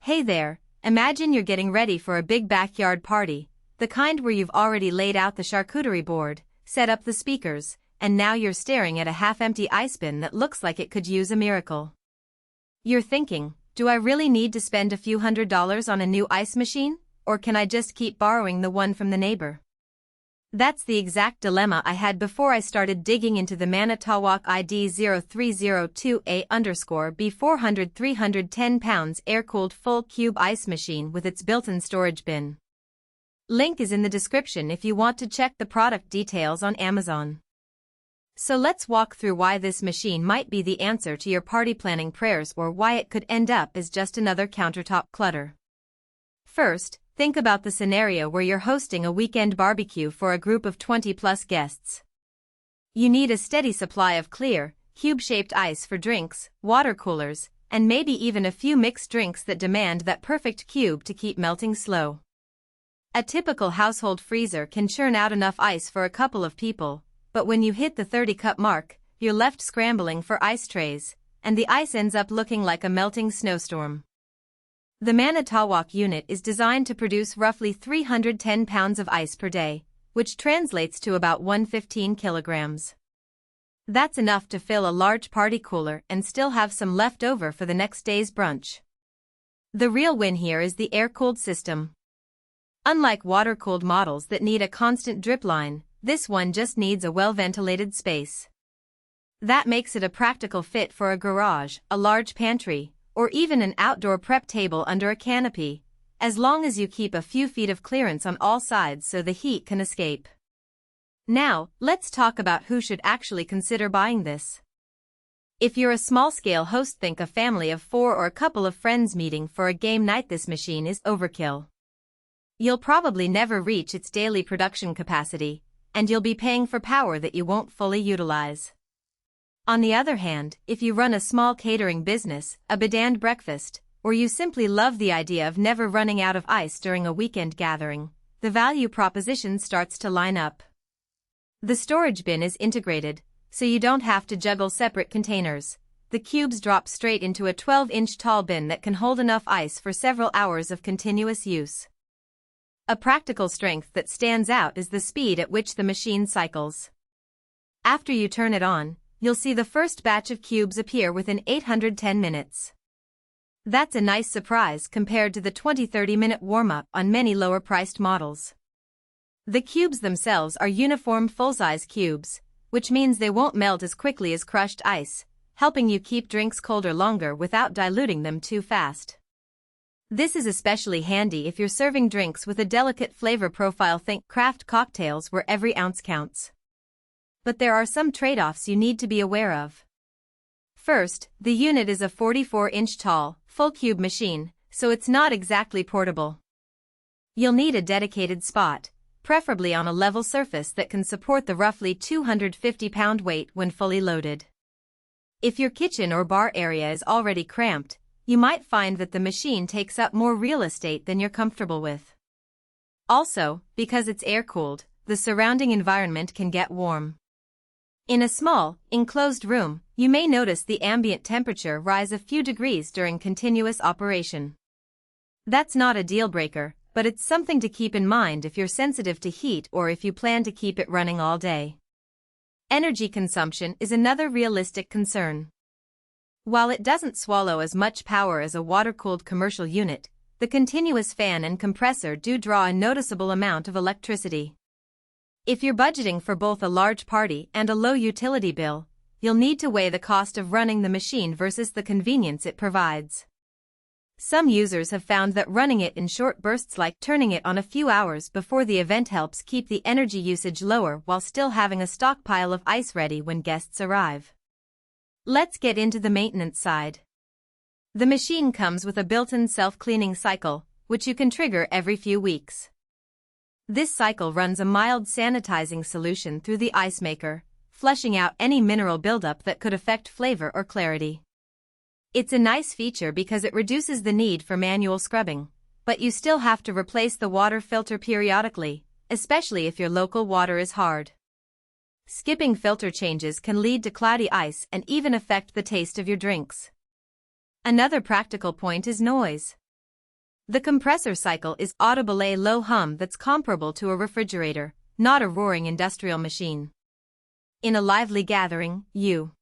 Hey there, imagine you're getting ready for a big backyard party, the kind where you've already laid out the charcuterie board, set up the speakers, and now you're staring at a half-empty ice bin that looks like it could use a miracle. You're thinking, do I really need to spend a few $100s on a new ice machine, or can I just keep borrowing the one from the neighbor? That's the exact dilemma I had before I started digging into the Manitowoc ID 0302A_B 400 310 pounds air-cooled full cube ice machine with its built-in storage bin. Link is in the description if you want to check the product details on Amazon. So let's walk through why this machine might be the answer to your party planning prayers or why it could end up as just another countertop clutter. First, think about the scenario where you're hosting a weekend barbecue for a group of 20-plus guests. You need a steady supply of clear, cube-shaped ice for drinks, water coolers, and maybe even a few mixed drinks that demand that perfect cube to keep melting slow. A typical household freezer can churn out enough ice for a couple of people, but when you hit the 30-cup mark, you're left scrambling for ice trays, and the ice ends up looking like a melting snowstorm. The Manitowoc unit is designed to produce roughly 310 pounds of ice per day, which translates to about 115 kilograms. That's enough to fill a large party cooler and still have some left over for the next day's brunch. The real win here is the air-cooled system. Unlike water-cooled models that need a constant drip line, this one just needs a well-ventilated space. That makes it a practical fit for a garage, a large pantry, or even an outdoor prep table under a canopy, as long as you keep a few feet of clearance on all sides so the heat can escape. Now, let's talk about who should actually consider buying this. If you're a small-scale host, think a family of 4 or a couple of friends meeting for a game night, this machine is overkill. You'll probably never reach its daily production capacity, and you'll be paying for power that you won't fully utilize. On the other hand, if you run a small catering business, a bed and breakfast, or you simply love the idea of never running out of ice during a weekend gathering, the value proposition starts to line up. The storage bin is integrated, so you don't have to juggle separate containers. The cubes drop straight into a 12-inch tall bin that can hold enough ice for several hours of continuous use. A practical strength that stands out is the speed at which the machine cycles. After you turn it on, you'll see the first batch of cubes appear within 810 minutes. That's a nice surprise compared to the 20-30 minute warm-up on many lower-priced models. The cubes themselves are uniform full-size cubes, which means they won't melt as quickly as crushed ice, helping you keep drinks colder longer without diluting them too fast. This is especially handy if you're serving drinks with a delicate flavor profile. Think craft cocktails where every ounce counts. But there are some trade-offs you need to be aware of. First, the unit is a 44-inch tall, full cube machine, so it's not exactly portable. You'll need a dedicated spot, preferably on a level surface that can support the roughly 250-pound weight when fully loaded. If your kitchen or bar area is already cramped, you might find that the machine takes up more real estate than you're comfortable with. Also, because it's air-cooled, the surrounding environment can get warm. In a small, enclosed room, you may notice the ambient temperature rise a few degrees during continuous operation. That's not a deal-breaker, but it's something to keep in mind if you're sensitive to heat or if you plan to keep it running all day. Energy consumption is another realistic concern. While it doesn't swallow as much power as a water-cooled commercial unit, the continuous fan and compressor do draw a noticeable amount of electricity. If you're budgeting for both a large party and a low utility bill, you'll need to weigh the cost of running the machine versus the convenience it provides. Some users have found that running it in short bursts, like turning it on a few hours before the event, helps keep the energy usage lower while still having a stockpile of ice ready when guests arrive. Let's get into the maintenance side. The machine comes with a built-in self-cleaning cycle, which you can trigger every few weeks. This cycle runs a mild sanitizing solution through the ice maker, flushing out any mineral buildup that could affect flavor or clarity. It's a nice feature because it reduces the need for manual scrubbing, but you still have to replace the water filter periodically, especially if your local water is hard. Skipping filter changes can lead to cloudy ice and even affect the taste of your drinks. Another practical point is noise. The compressor cycle is audible a low hum that's comparable to a refrigerator, not a roaring industrial machine. In a lively gathering, you